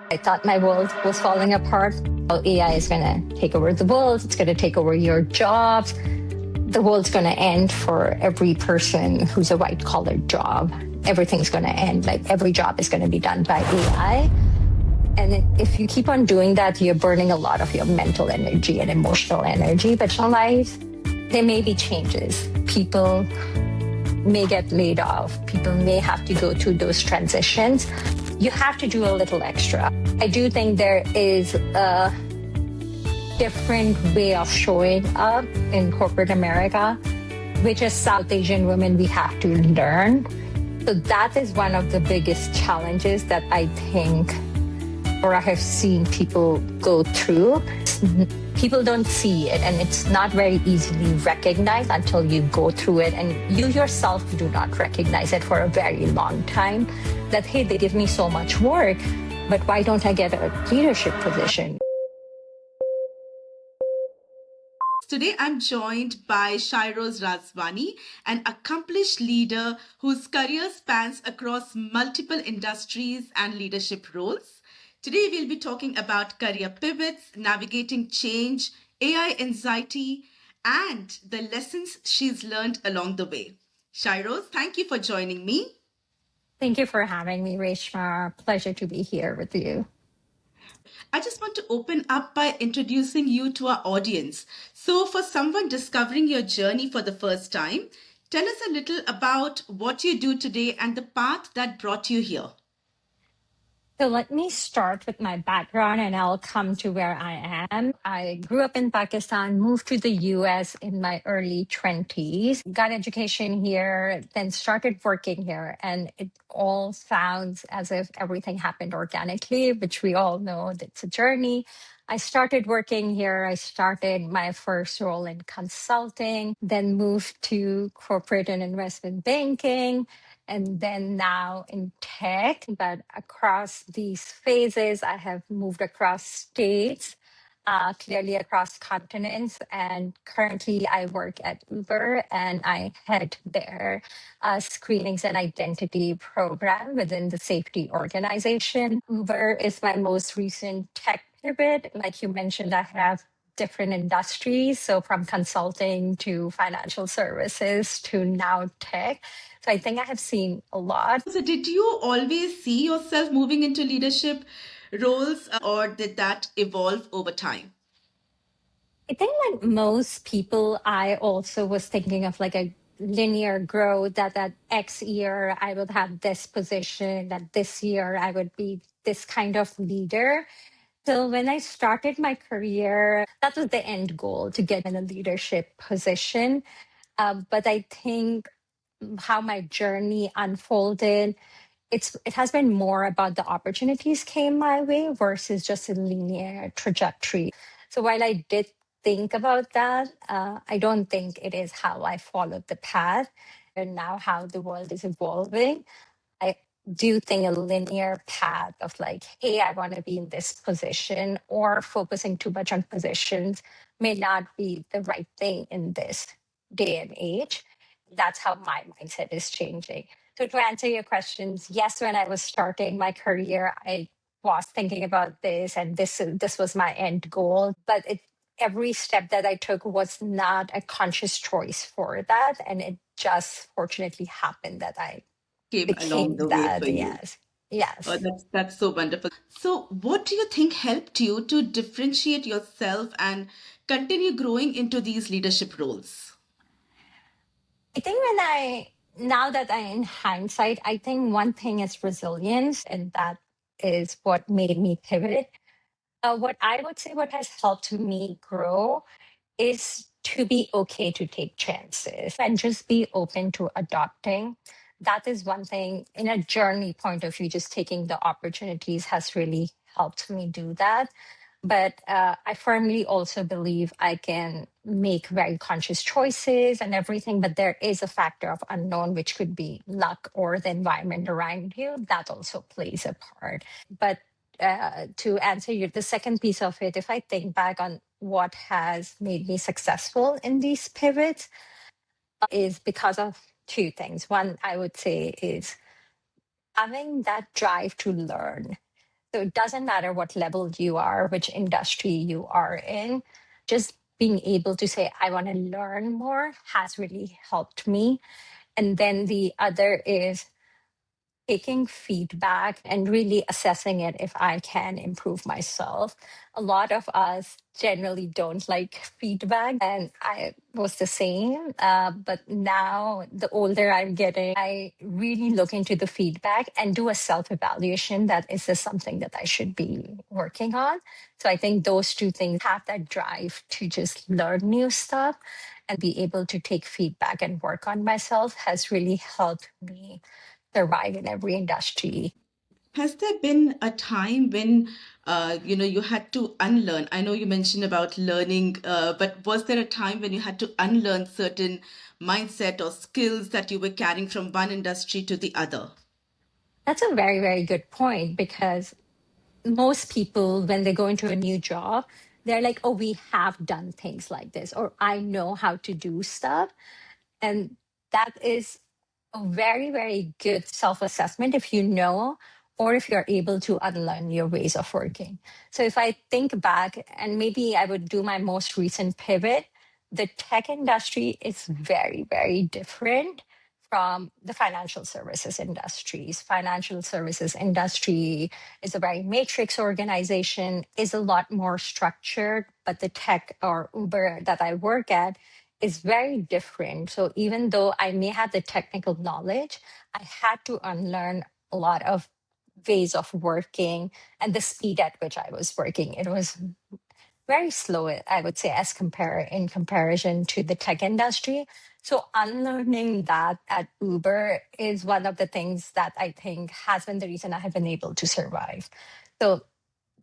I thought my world was falling apart. AI is going to take over the world. It's going to take over your jobs. The world's going to end for every person who's a white collar job. Everything's going to end. Like every job is going to be done by AI. And if you keep on doing that, you're burning a lot of your mental energy and emotional energy. But in life, there may be changes. People may get laid off. People may have to go through those transitions. You have to do a little extra. I do think there is a different way of showing up in corporate America, which as South Asian women, we have to learn. So that is one of the biggest challenges that I think, or I have seen people go through. People don't see it, and it's not very easily recognized until you go through it, and you yourself do not recognize it for a very long time. That, hey, they give me so much work, but why don't I get a leadership position? Today, I'm joined by Shyrose Razwani, an accomplished leader whose career spans across multiple industries and leadership roles. Today, we'll be talking about career pivots, navigating change, AI anxiety, and the lessons she's learned along the way. Shyrose, thank you for joining me. Thank you for having me, Reshma. Pleasure to be here with you. I just want to open up by introducing you to our audience. So, for someone discovering your journey for the first time, tell us a little about what you do today and the path that brought you here. So let me start with my background and I'll come to where I am. I grew up in Pakistan, moved to the US in my early 20s, got education here, then started working here. And it all sounds as if everything happened organically, which we all know that's a journey. I started working here. I started my first role in consulting, then moved to corporate and investment banking, and then now in tech. But across these phases, I have moved across states, clearly across continents. And currently, I work at Uber and I head their screenings and identity program within the safety organization. Uber is my most recent tech pivot. Like you mentioned, I have different industries. So from consulting to financial services to now tech. So I think I have seen a lot. So, did you always see yourself moving into leadership roles, or did that evolve over time? I think like most people, I also was thinking of like a linear growth that X year I would have this position, that this year I would be this kind of leader. So when I started my career, that was the end goal to get in a leadership position. But I think how my journey unfolded, it has been more about the opportunities came my way versus just a linear trajectory. So while I did think about that, I don't think it is how I followed the path. And now how the world is evolving, I do think a linear path of like, hey, I want to be in this position, or focusing too much on positions may not be the right thing in this day and age. That's how my mindset is changing. So to answer your questions, yes, when I was starting my career, I was thinking about this, and this was my end goal. But every step that I took was not a conscious choice for that, and it just fortunately happened that I Came along became the way that. for you. Yes, Oh, yes. that's so wonderful. So, what do you think helped you to differentiate yourself and continue growing into these leadership roles? I think now that I, in hindsight, I think one thing is resilience, and that is what made me pivot. What I would say, what has helped me grow is to be okay to take chances and just be open to adopting. That is one thing in a journey point of view, just taking the opportunities has really helped me do that. But I firmly also believe I can make very conscious choices and everything, but there is a factor of unknown, which could be luck or the environment around you. That also plays a part. But to answer you, the second piece of it, if I think back on what has made me successful in these pivots, is because of two things. One, I would say, is having that drive to learn. So it doesn't matter what level you are, which industry you are in, just being able to say, I want to learn more has really helped me. And then the other is taking feedback and really assessing it if I can improve myself. A lot of us generally don't like feedback, and I was the same. But now, the older I'm getting, I really look into the feedback and do a self evaluation that is this something that I should be working on. So I think those two things have that drive to just learn new stuff and be able to take feedback and work on myself has really helped me survive in every industry. Has there been a time when you had to unlearn? I know you mentioned about learning, but was there a time when you had to unlearn certain mindset or skills that you were carrying from one industry to the other? That's a very, very good point because most people, when they go into a new job, they're like, oh, we have done things like this, or I know how to do stuff. And that is a very, very good self assessment if you know, or if you're able to unlearn your ways of working. So if I think back, and maybe I would do my most recent pivot, the tech industry is very, very different from the financial services industries. Financial services industry is a very matrix organization, is a lot more structured, but the tech or Uber that I work at is very different. So even though I may have the technical knowledge, I had to unlearn a lot of ways of working and the speed at which I was working. It was very slow, I would say, in comparison to the tech industry. So unlearning that at Uber is one of the things that I think has been the reason I have been able to survive. So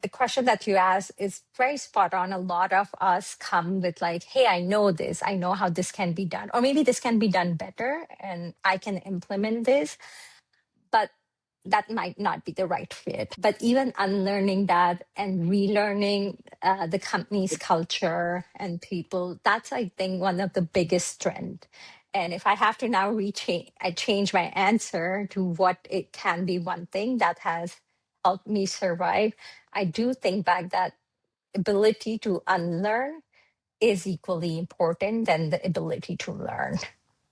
the question that you asked is very spot on. A lot of us come with like, hey, I know this, I know how this can be done, or maybe this can be done better and I can implement this, but that might not be the right fit. But even unlearning that and relearning the company's culture and people, that's, I think, one of the biggest strengths. And if I have to now I change my answer to what it can be one thing that has helped me survive. I do think back that ability to unlearn is equally important than the ability to learn.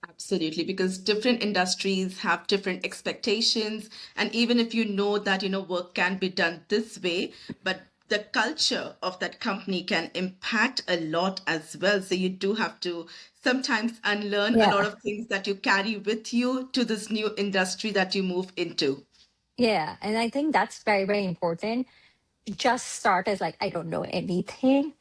Absolutely, because different industries have different expectations. And even if you know that, work can be done this way, but the culture of that company can impact a lot as well. So you do have to sometimes unlearn a lot Yeah. of things that you carry with you to this new industry that you move into. Yeah. And I think that's very, very important. Just start as like, I don't know anything.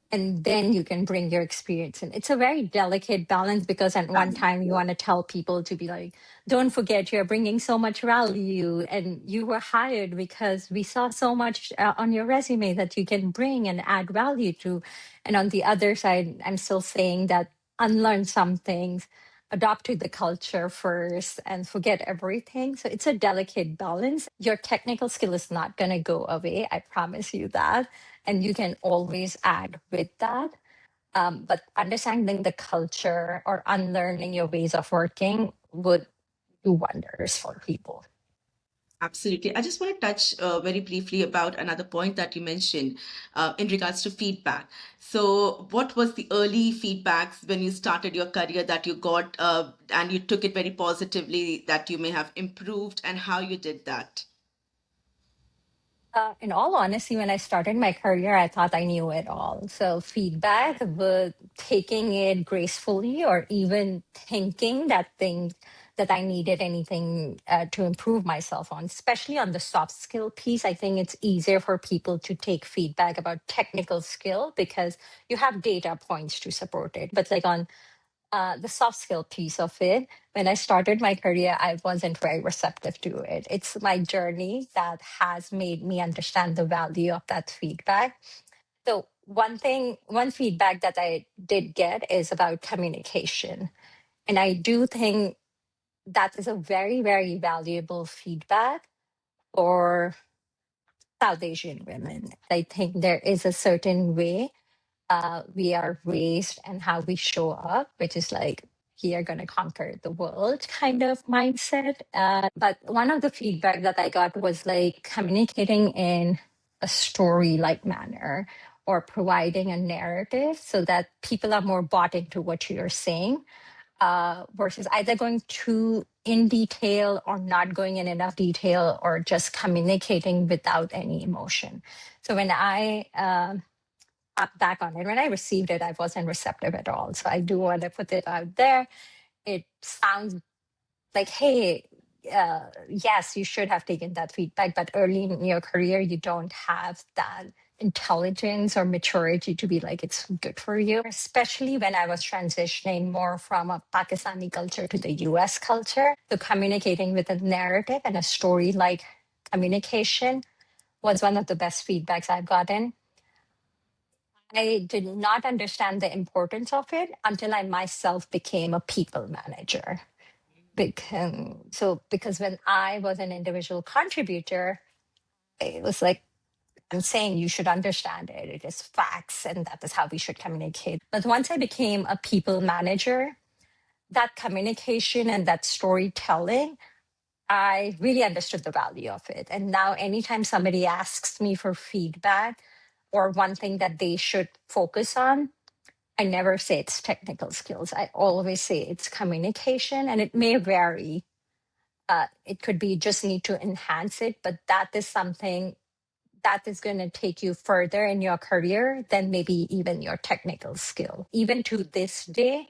And then you can bring your experience in. It's a very delicate balance because at one time you want to tell people to be like, don't forget you're bringing so much value and you were hired because we saw so much on your resume that you can bring and add value to. And on the other side, I'm still saying that unlearn some things, adopt to the culture first and forget everything. So it's a delicate balance. Your technical skill is not going to go away. I promise you that. And you can always add with that. But understanding the culture or unlearning your ways of working would do wonders for people. Absolutely. I just want to touch very briefly about another point that you mentioned in regards to feedback. So, what was the early feedbacks when you started your career that you got and you took it very positively that you may have improved and how you did that? In all honesty, when I started my career, I thought I knew it all. So feedback, but taking it gracefully or even thinking that I needed anything to improve myself on, especially on the soft skill piece. I think it's easier for people to take feedback about technical skill because you have data points to support it. But like on the soft skill piece of it, when I started my career, I wasn't very receptive to it. It's my journey that has made me understand the value of that feedback. So, one feedback that I did get is about communication. And I do think that is a very, very valuable feedback for South Asian women. I think there is a certain way we are raised and how we show up, which is like you're going to conquer the world kind of mindset. But one of the feedback that I got was like communicating in a story like manner or providing a narrative so that people are more bought into what you're saying versus either going too in detail or not going in enough detail or just communicating without any emotion. So when I back on it, when I received it, I wasn't receptive at all. So I do want to put it out there. It sounds like, hey, yes, you should have taken that feedback, but early in your career, you don't have that intelligence or maturity to be like, it's good for you. Especially when I was transitioning more from a Pakistani culture to the US culture. So communicating with a narrative and a story like communication was one of the best feedbacks I've gotten. I did not understand the importance of it until I myself became a people manager. Because when I was an individual contributor, it was like, I'm saying you should understand it. It is facts, and that is how we should communicate. But once I became a people manager, that communication and that storytelling, I really understood the value of it. And now, anytime somebody asks me for feedback or one thing that they should focus on, I never say it's technical skills. I always say it's communication, and it may vary. It could be just need to enhance it, but that is something that is going to take you further in your career than maybe even your technical skill. Even to this day,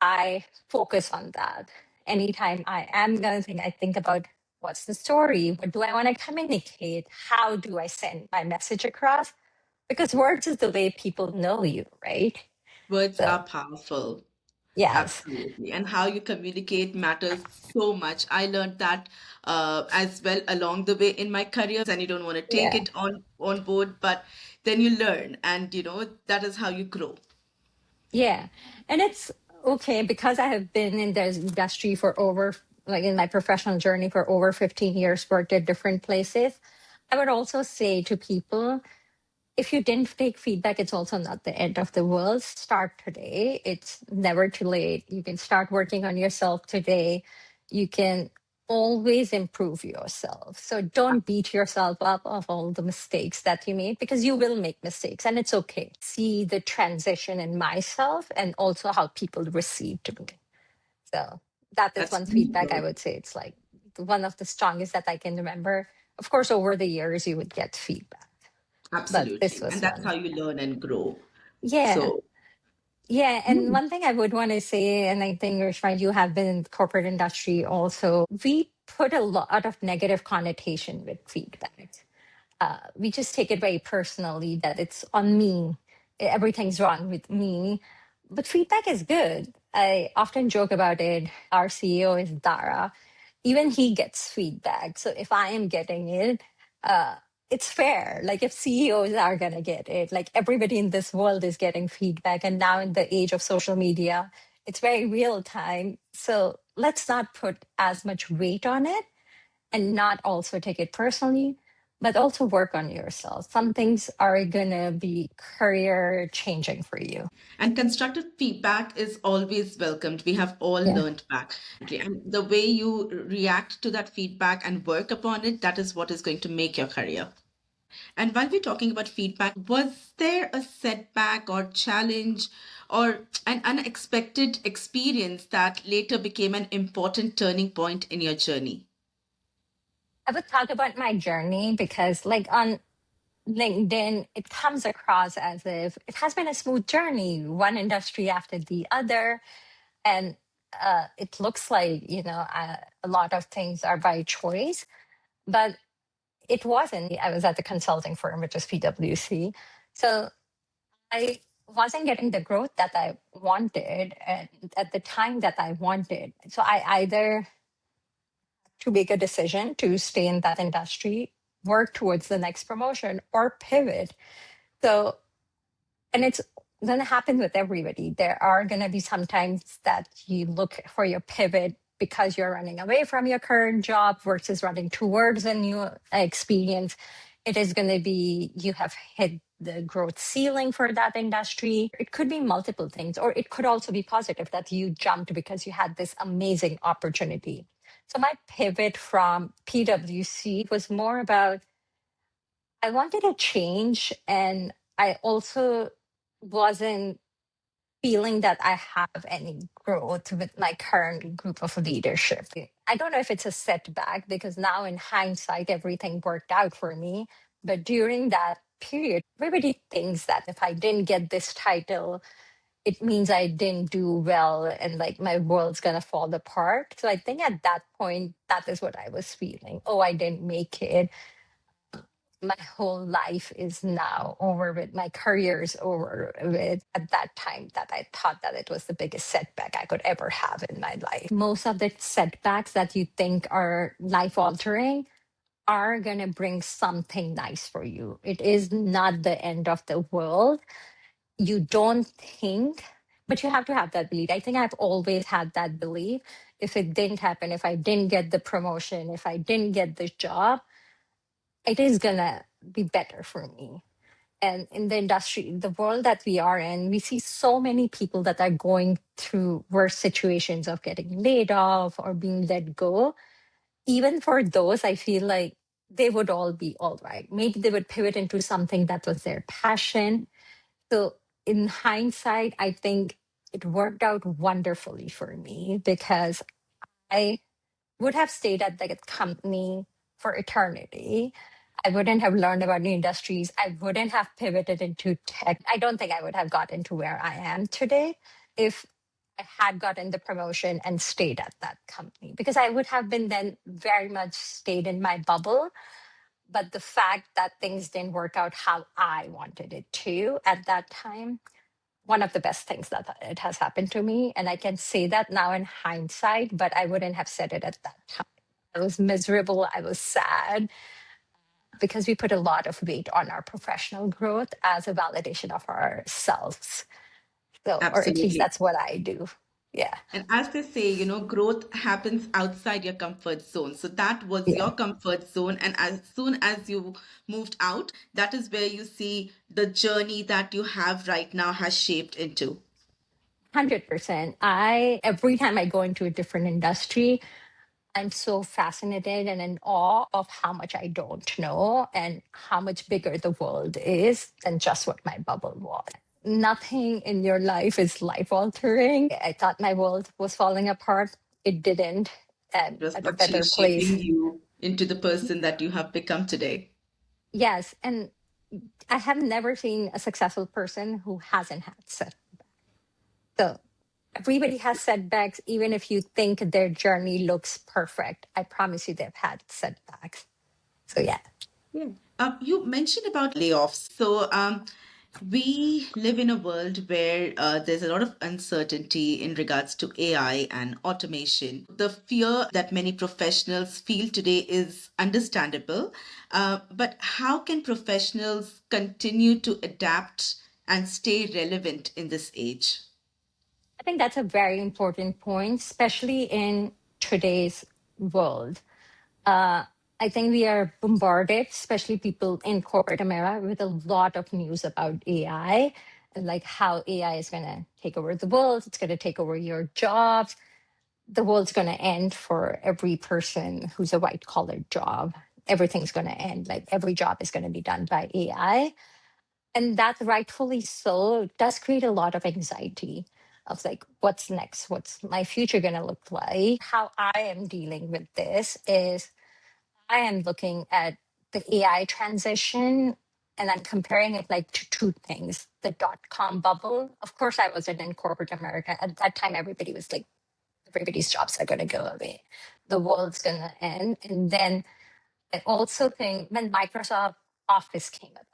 I focus on that. Anytime I am going to think, I think about what's the story? What do I want to communicate? How do I send my message across? Because words is the way people know you, right? Words So, are powerful. yes. Absolutely. And how you communicate matters so much. I learned that as well along the way in my career. Sometimes you get nervous and you don't want to take Yeah. it on board, but then you learn and that is how you grow. Yeah. And it's okay because I have been in this industry for over, like in my professional journey for over 15 years, worked at different places. I would also say to people, if you didn't take feedback, it's also not the end of the world. Start today. It's never too late. You can start working on yourself today. You can always improve yourself. So don't beat yourself up of all the mistakes that you made because you will make mistakes and it's okay. See the transition in myself and also how people received me. So that is That's one really feedback I good. would say it's like one of the strongest that I can remember. Of course, over the years, you would get feedback, but this Absolutely. And was that's one. how you learn and grow. Yeah. So, Yeah. And mm, one thing I would want to say, and I think, Rishma, you have been in the corporate industry also, we put a lot of negative connotation with feedback. We just take it very personally that it's on me. Everything's wrong with me. But feedback is good. I often joke about it. Our CEO is Dara. Even he gets feedback. So if I am getting it, uh, it's fair. Like if CEOs are going to get it, like everybody in this world is getting feedback. And now in the age of social media, it's very real time. So let's not put as much weight on it and not also take it personally, but also work on yourself. Some things are going to be career changing for you. and constructive feedback is always welcomed. We have all Yeah. learned back. And the way you react to that feedback and work upon it, that is what is going to make your career. And while we're talking about feedback, was there a setback or challenge or an unexpected experience that later became an important turning point in your journey? I would talk about my journey because, like, on LinkedIn, it comes across as if it has been a smooth journey, one industry after the other. And it looks like, a lot of things are by choice, but it wasn't. I was at the consulting firm, which is PwC. So I wasn't getting the growth that I wanted and at the time that I wanted. So I either to make a decision to stay in that industry, work towards the next promotion, or pivot. So, and it's going to happen with everybody. There are going to be sometimes that you look for your pivot because you're running away from your current job versus running towards a new experience. It is going to be you have hit the growth ceiling for that industry. It could be multiple things, or it could also be positive that you jumped because you had this amazing opportunity. So my pivot from PwC was more about I wanted a change, and I also wasn't feeling that I have any growth with my current group of leadership. I don't know if it's a setback because now in hindsight, everything worked out for me. But during that period, everybody thinks that if I didn't get this title, it means I didn't do well and like my world's gonna fall apart. So I think at that point, that is what I was feeling. Oh, I didn't make it. My whole life is now over with, my career is over with. At that time, that I thought that it was the biggest setback I could ever have in my life. Most of the setbacks that you think are life altering are going to bring something nice for you. It is not the end of the world. You don't think, but you have to have that belief. I think I've always had that belief. If it didn't happen, if I didn't get the promotion, if I didn't get the job, it is gonna be better for me. And in the industry, the world that we are in, we see so many people that are going through worse situations of getting laid off or being let go. Even for those, I feel like they would all be all right. Maybe they would pivot into something that was their passion. So in hindsight, I think it worked out wonderfully for me because I would have stayed at the company for eternity. I wouldn't have learned about new industries. I wouldn't have pivoted into tech. I don't think I would have gotten to where I am today if I had gotten the promotion and stayed at that company because I would have been then very much stayed in my bubble. But the fact that things didn't work out how I wanted it to at that time, one of the best things that it has happened to me. And I can say that now in hindsight, but I wouldn't have said it at that time. I was miserable. I was sad because we put a lot of weight on our professional growth as a validation of ourselves. So, or at least Absolutely. that's what I do. Yeah. And as they say, growth happens outside your comfort zone. So that was Yeah. your comfort zone. And as soon as you moved out, that is where you see the journey that you have right now has shaped into. 100%. Every time I go into a different industry, I'm so fascinated and in awe of how much I don't know and how much bigger the world is than just what my bubble was. Nothing in your life is life altering. I thought my world was falling apart. It didn't. And It was at a actually better place. shaping you into the person that you have become today. Yes. And I have never seen a successful person who hasn't had setbacks. So everybody has setbacks, even if you think their journey looks perfect. I promise you they've had setbacks. So yeah. Yeah. You mentioned about layoffs. So, we live in a world where there's a lot of uncertainty in regards to AI and automation. The fear that many professionals feel today is understandable. But how can professionals continue to adapt and stay relevant in this age? I think that's a very important point, especially in today's world. Uh, I think we are bombarded, especially people in corporate America, with a lot of news about AI and like how AI is going to take over the world. It's going to take over your jobs. The world's going to end for every person who's a white collar job. Everything's going to end. Like every job is going to be done by AI. And that rightfully so does create a lot of anxiety of like, what's next? What's my future going to look like? How I am dealing with this is I am looking at the AI transition and I'm comparing it like to two things. The .com bubble. Of course, I wasn't in corporate America. At that time, everybody was like, everybody's jobs are going to go away. The world's going to end. And then I also think when Microsoft Office came about.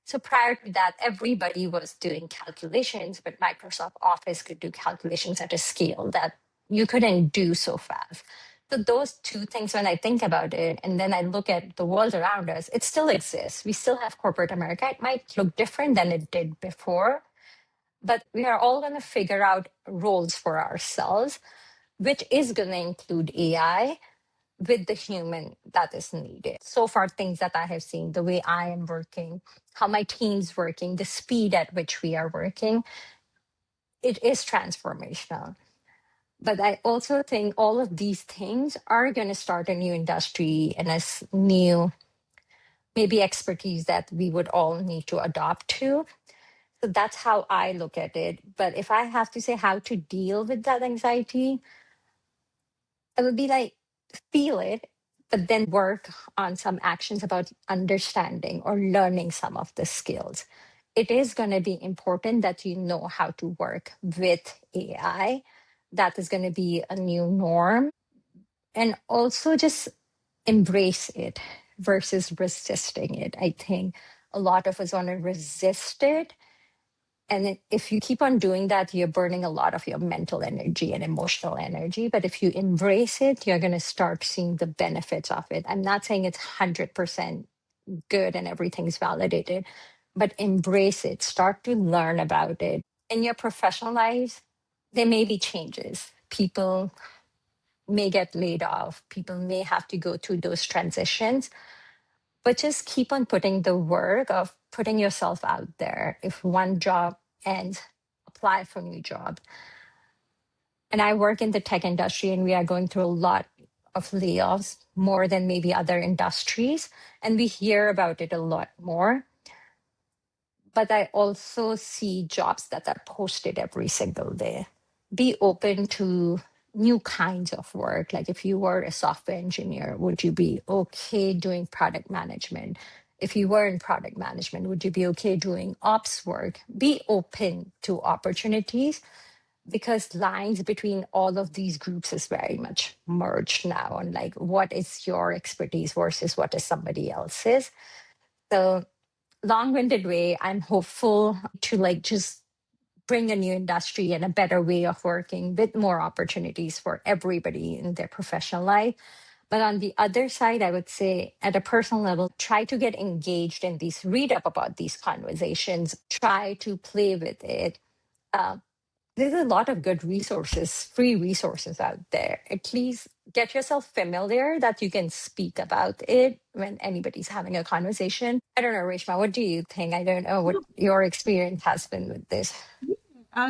So prior to that, everybody was doing calculations, but Microsoft Office could do calculations at a scale that you couldn't do so fast. So those two things, when I think about it, and then I look at the world around us, it still exists. We still have corporate America. It might look different than it did before, but we are all going to figure out roles for ourselves, which is going to include AI. with the human that is needed. So far, things that I have seen, the way I am working, how my team's working, the speed at which we are working, it is transformational. But I also think all of these things are going to start a new industry and new, maybe expertise that we would all need to adopt to. So that's how I look at it. But if I have to say how to deal with that anxiety, it would be like feel it, but then work on some actions about understanding or learning some of the skills. It is going to be important that you know how to work with AI. That is going to be a new norm. And also just embrace it versus resisting it. I think a lot of us want to resist it. And if you keep on doing that, you're burning a lot of your mental energy and emotional energy. But if you embrace it, you're going to start seeing the benefits of it. I'm not saying it's 100% good and everything's validated, but embrace it. Start to learn about it. In your professional life, there may be changes. People may get laid off. People may have to go through those transitions, but just keep on putting the work of putting yourself out there. If one job ends, apply for a new job. And I work in the tech industry, and we are going through a lot of layoffs, more than maybe other industries. And we hear about it a lot more. But I also see jobs that are posted every single day. Be open to new kinds of work. Like if you were a software engineer, would you be okay doing product management? If you were in product management, would you be okay doing ops work? Be open to opportunities, because lines between all of these groups is very much merged now. And like, what is your expertise versus what is somebody else's? So long-winded way, I'm hopeful to like just bring a new industry and a better way of working with more opportunities for everybody in their professional life. But on the other side, I would say at a personal level, try to get engaged in these, read up about these conversations, try to play with it. Uh, there's a lot of good resources, free resources out there. At least get yourself familiar that you can speak about it when anybody's having a conversation. I don't know, Reshma, what do you think? I don't know what your experience has been with this.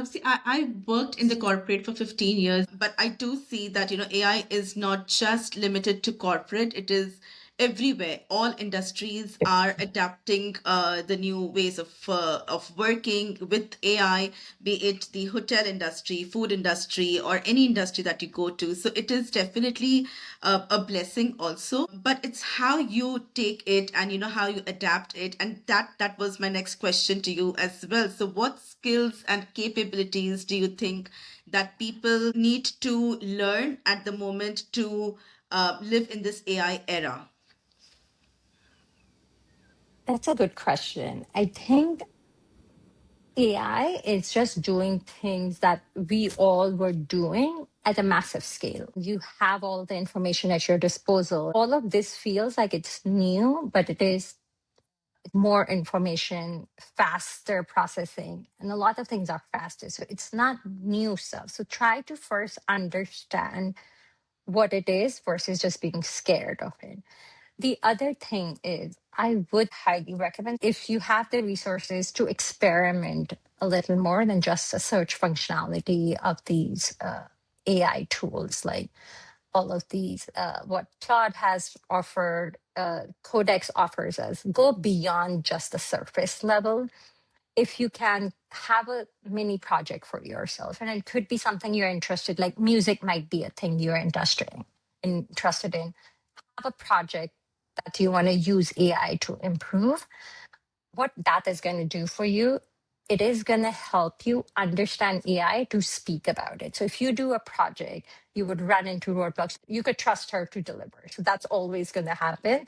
See, I worked in the corporate for 15 years, but I do see that, AI is not just limited to corporate. It is everywhere. All industries are adapting the new ways of working with AI, be it the hotel industry, food industry, or any industry that you go to. So it is definitely a blessing also, but it's how you take it and how you adapt it. And that was my next question to you as well. So what skills and capabilities do you think that people need to learn at the moment to live in this AI era? That's a good question. I think AI is just doing things that we all were doing at a massive scale. You have all the information at your disposal. All of this feels like it's new, but it is more information, faster processing, and a lot of things are faster. So it's not new stuff. So try to first understand what it is versus just being scared of it. The other thing is, I would highly recommend, if you have the resources, to experiment a little more than just the search functionality of these AI tools, like all of these, what Claude has offered, Codex offers us. Go beyond just the surface level. If you can have a mini project for yourself, and it could be something you're interested, like music might be a thing you're interested in, have a project that you want to use AI to improve. What that is going to do for you, it is going to help you understand AI to speak about it. So if you do a project, you would run into roadblocks. You could trust her to deliver. So that's always going to happen.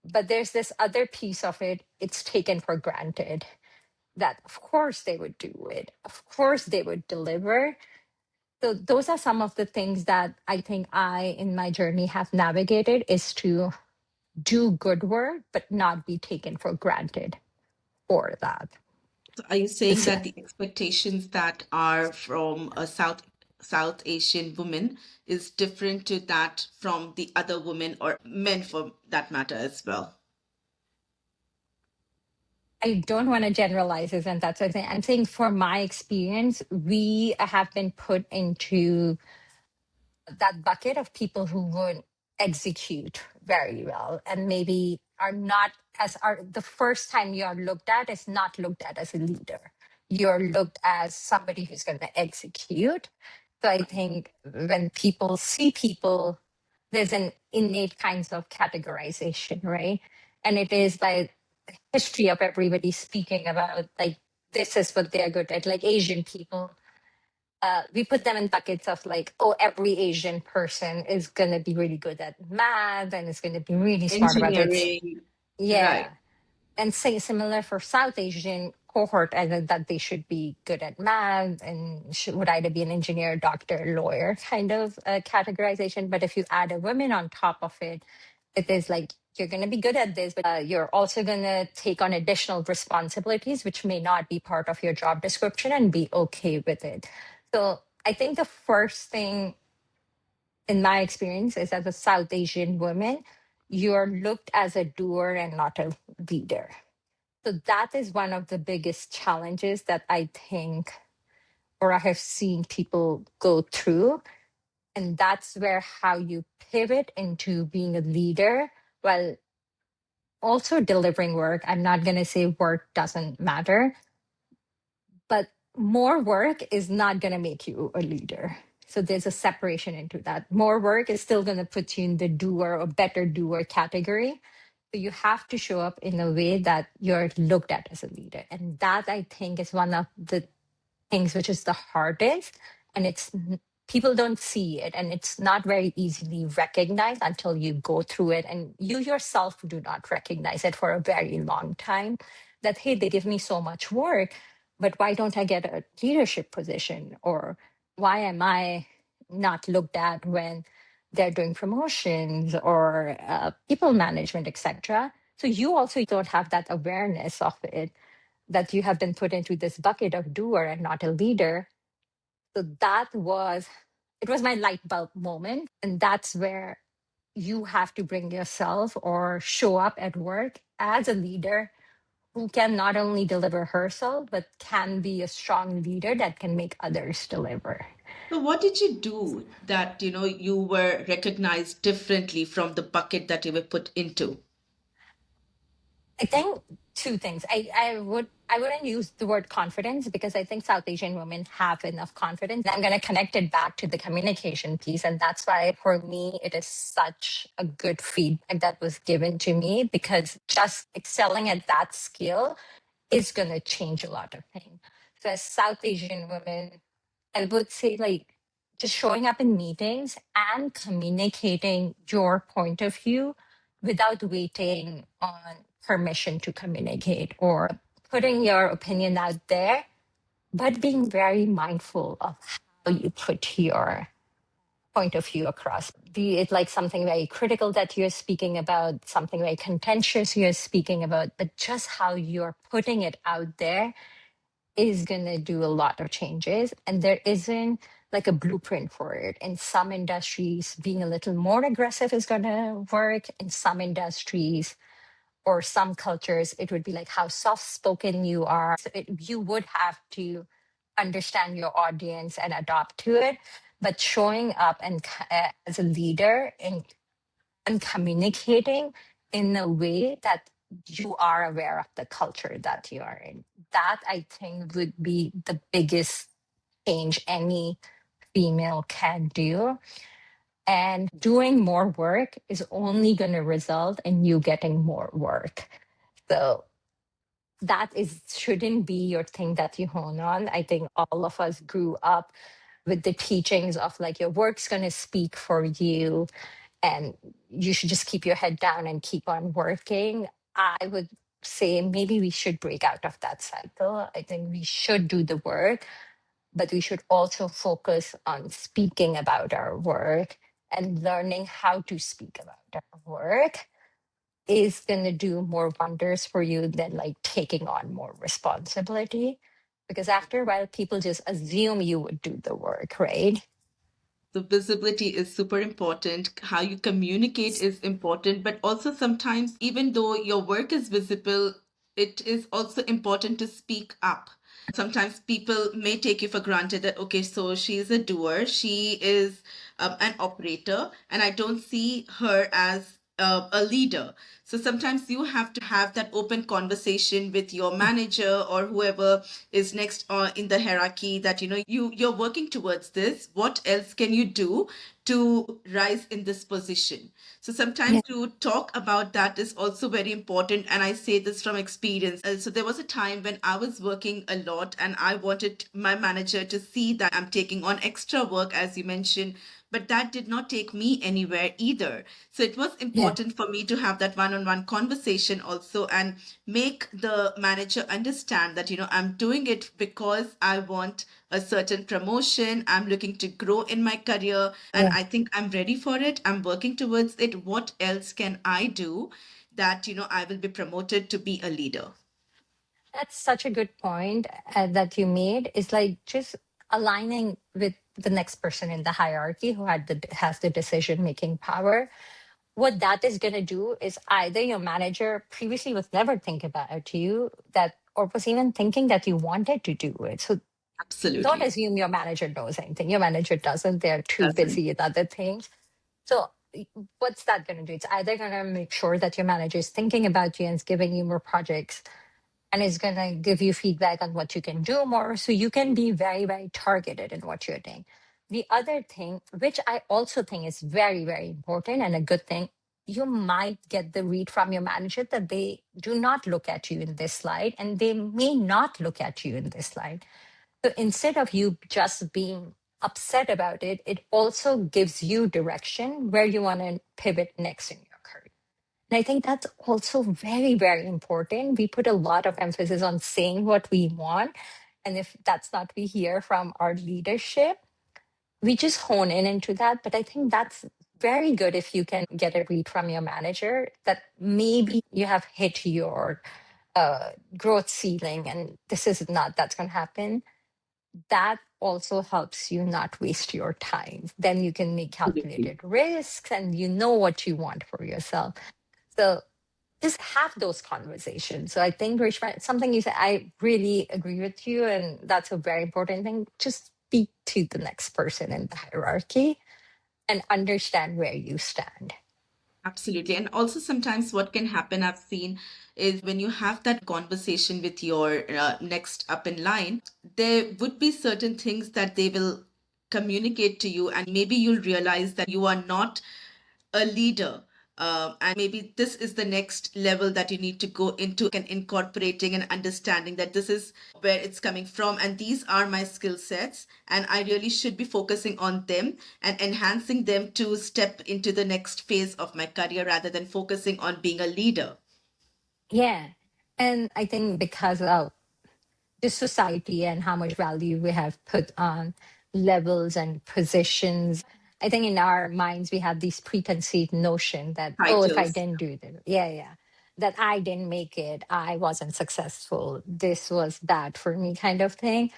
But there's this other piece of it, it's taken for granted that, of course, they would do it. Of course, they would deliver. So those are some of the things that I think I, in my journey, have navigated, is to do good work, but not be taken for granted for that. So are you saying Yeah. that the expectations that are from South Asian woman is different to that from the other women or men for that matter as well? I don't want to generalize this, and that's what I'm saying. I'm saying for my experience, we have been put into that bucket of people who would execute very well and maybe are not as are the first time you're looked at is not looked at as a leader. You're looked as somebody who's going to execute. So I think when people see people, there's an innate kinds of categorization, right? And it is by history of everybody speaking about like this is what they're good at, like Asian people. We put them in buckets of like, oh, every Asian person is going to be really good at math and is going to be really smart about it. Engineering, right. Yeah. And say similar for South Asian cohort, and that they should be good at math and would either be an engineer, doctor, lawyer kind of categorization. But if you add a woman on top of it, it is like you're going to be good at this, but you're also going to take on additional responsibilities, which may not be part of your job description and be okay with it. So I think the first thing in my experience is as a South Asian woman, you're looked as a doer and not a leader. So that is one of the biggest challenges that I think, or I have seen people go through. And that's where how you pivot into being a leader while also delivering work. I'm not going to say work doesn't matter, but more work is not going to make you a leader. So there's a separation into that. More work is still going to put you in the doer or better doer category. So you have to show up in a way that you're looked at as a leader. And that I think is one of the things which is the hardest. And people don't see it and it's not very easily recognized until you go through it. And you yourself do not recognize it for a very long time that, hey, they give me so much work, but why don't I get a leadership position? Or why am I not looked at when they're doing promotions or people management, etc. So you also don't have that awareness of it, that you have been put into this bucket of doer and not a leader. So it was my light bulb moment. And that's where you have to bring yourself or show up at work as a leader who can not only deliver herself, but can be a strong leader that can make others deliver. So what did you do that, you were recognized differently from the bucket that you were put into? I think two things. I wouldn't use the word confidence because I think South Asian women have enough confidence. I'm going to connect it back to the communication piece, and that's why for me it is such a good feedback that was given to me, because just excelling at that skill is going to change a lot of things. So as South Asian women, I would say like just showing up in meetings and communicating your point of view without waiting on permission to communicate, or putting your opinion out there, but being very mindful of how you put your point of view across. Be it like something very critical that you're speaking about, something very contentious you're speaking about, but just how you're putting it out there is going to do a lot of changes. And there isn't like a blueprint for it. In some industries, being a little more aggressive is going to work. In some industries or some cultures, it would be like how soft spoken you are. So you would have to understand your audience and adapt to it. But showing up and as a leader and communicating in a way that you are aware of the culture that you are in. That I think would be the biggest change any female can do. And doing more work is only going to result in you getting more work. So that is shouldn't be your thing that you hone on. I think all of us grew up with the teachings of like your work's going to speak for you and you should just keep your head down and keep on working. I would say maybe we should break out of that cycle. I think we should do the work, but we should also focus on speaking about our work, and learning how to speak about our work is going to do more wonders for you than like taking on more responsibility. Because after a while, people just assume you would do the work, right? So visibility is super important. How you communicate is important, but also sometimes, even though your work is visible, it is also important to speak up. Sometimes people may take you for granted that, okay, so she is a doer, she is an operator, and I don't see her as a leader. So sometimes you have to have that open conversation with your manager or whoever is next in the hierarchy, that you're working towards this. What else can you do to rise in this position? So sometimes Yeah. to talk about that is also very important, and I say this from experience. So there was a time when I was working a lot and I wanted my manager to see that I'm taking on extra work, as you mentioned, but that did not take me anywhere either. So it was Yeah. important for me to have that one-on-one conversation also, and make the manager understand that, I'm doing it because I want a certain promotion. I'm looking to grow in my career and Yeah. I think I'm ready for it. I'm working towards it. What else can I do that, I will be promoted to be a leader? That's such a good point that you made. Is like just aligning with the next person in the hierarchy who has the decision making power. What that is going to do is either your manager previously was never thinking about you that, or was even thinking that you wanted to do it. So don't Absolutely. assume your manager knows anything. Your manager doesn't. They're too Doesn't. busy with other things. So what's that going to do? It's either going to make sure that your manager is thinking about you and is giving you more projects and is going to give you feedback on what you can do more so you can be very, very targeted in what you're doing. The other thing, which I also think is very, very important and a good thing, you might get the read from your manager that they do not look at you in this slide and they may not look at you in this slide. So instead of you just being upset about it, it also gives you direction where you want to pivot next in your career. And I think that's also very, very important. We put a lot of emphasis on saying what we want. And if that's not we hear from our leadership, we just hone in into that. But I think that's very good if you can get a read from your manager that maybe you have hit your growth ceiling and this is not that's going to happen. That also helps you not waste your time. Then you can make Absolutely. calculated risks and you know what you want for yourself. So just have those conversations. So I think, Rishma, something you said, I really agree with you. And that's a very important thing. Just speak to the next person in the hierarchy and understand where you stand. Absolutely. And also, sometimes what can happen, I've seen, is when you have that conversation with your next up in line, there would be certain things that they will communicate to you, and maybe you'll realize that you are not a leader. And maybe this is the next level that you need to go into, and incorporating and understanding that this is where it's coming from and these are my skill sets and I really should be focusing on them and enhancing them to step into the next phase of my career rather than focusing on being a leader. Yeah. And I think because of the society and how much value we have put on levels and positions, I think in our minds we have this preconceived notion that, oh, if I Titles. didn't do this, yeah, yeah, that I didn't make it, I wasn't successful, this was bad for me, kind of thing.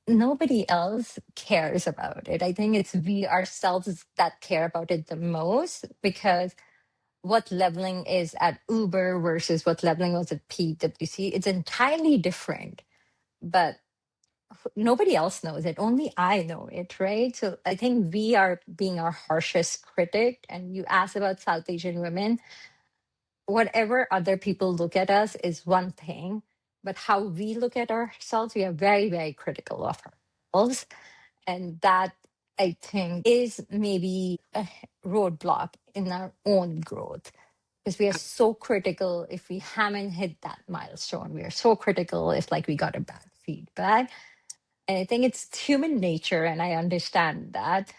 Nobody else cares about it. I think it's we ourselves that care about it the most because what leveling is at Uber versus what leveling was at PwC, it's entirely different. But nobody else knows it. Only I know it, right? So I think we are being our harshest critic. And you ask about South Asian women, whatever other people look at us is one thing, but how we look at ourselves, we are very, very critical of ourselves. And that I think is maybe a roadblock in our own growth because we are so critical if we haven't hit that milestone. We are so critical if like we got a bad feedback. And I think it's human nature, and I understand that.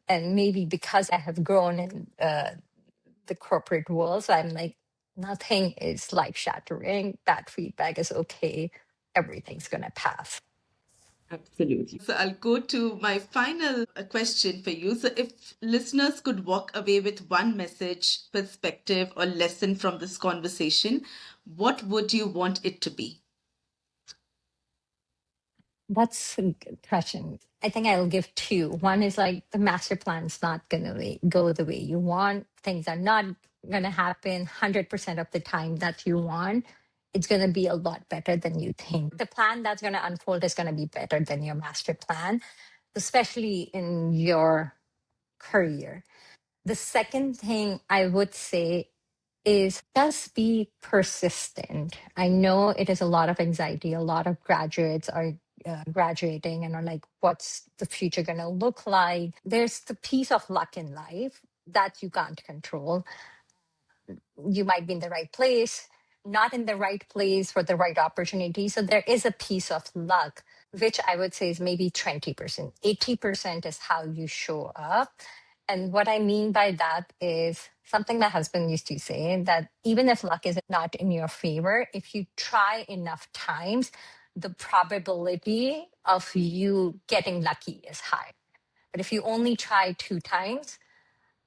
And maybe because I have grown in the corporate world, so I'm like, nothing is life shattering. Bad feedback is okay. Everything's going to pass. Absolutely. So I'll go to my final question for you. So if listeners could walk away with one message, perspective, or lesson from this conversation, what would you want it to be? That's a good question. I think I'll give two. One is like the master plan's not going to go the way you want. Things are not going to happen 100% of the time that you want. It's going to be a lot better than you think. The plan that's going to unfold is going to be better than your master plan, especially in your career. The second thing I would say is just be persistent. I know it is a lot of anxiety. A lot of graduates are graduating and are like, what's the future going to look like? There's the piece of luck in life that you can't control. You might be in the right place, not in the right place for the right opportunity. So there is a piece of luck, which I would say is maybe 20%. 80% is how you show up. And what I mean by that is something my husband used to say, that even if luck is not in your favor, if you try enough times, the probability of you getting lucky is high. But if you only try two times,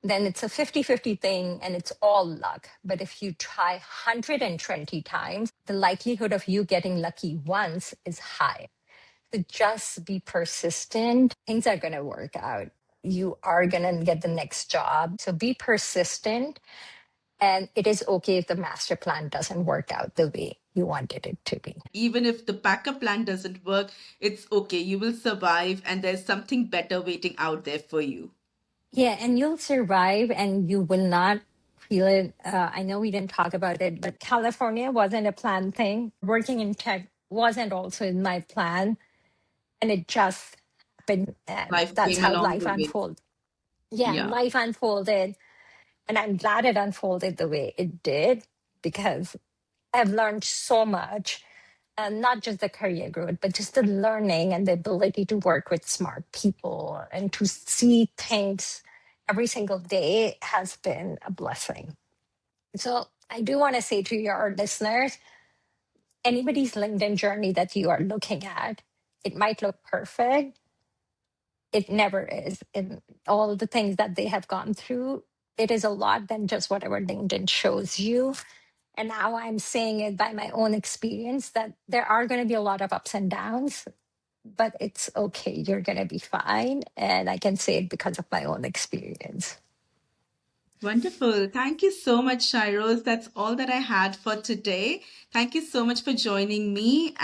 then it's a 50-50 thing and it's all luck. But if you try 120 times, the likelihood of you getting lucky once is high. So just be persistent. Things are going to work out. You are going to get the next job. So be persistent. And it is okay if the master plan doesn't work out the way you wanted it to be. Even if the backup plan doesn't work, it's okay. You will survive, and there's something better waiting out there for you. Yeah, and you'll survive and you will not feel it. I know we didn't talk about it, but California wasn't a planned thing. Working in tech wasn't also in my plan. And it just happened. And Life that's came how along life the way. unfolded. Yeah, Yeah. life unfolded. And I'm glad it unfolded the way it did because I've learned so much. And not just the career growth, but just the learning and the ability to work with smart people and to see things every single day has been a blessing. So I do want to say to your listeners, anybody's LinkedIn journey that you are looking at, it might look perfect. It never is. In all the things that they have gone through, it is a lot than just whatever LinkedIn shows you. And now I'm saying it by my own experience that there are going to be a lot of ups and downs, but it's okay. You're going to be fine. And I can say it because of my own experience. Wonderful. Thank you so much, Shyros. That's all that I had for today. Thank you so much for joining me.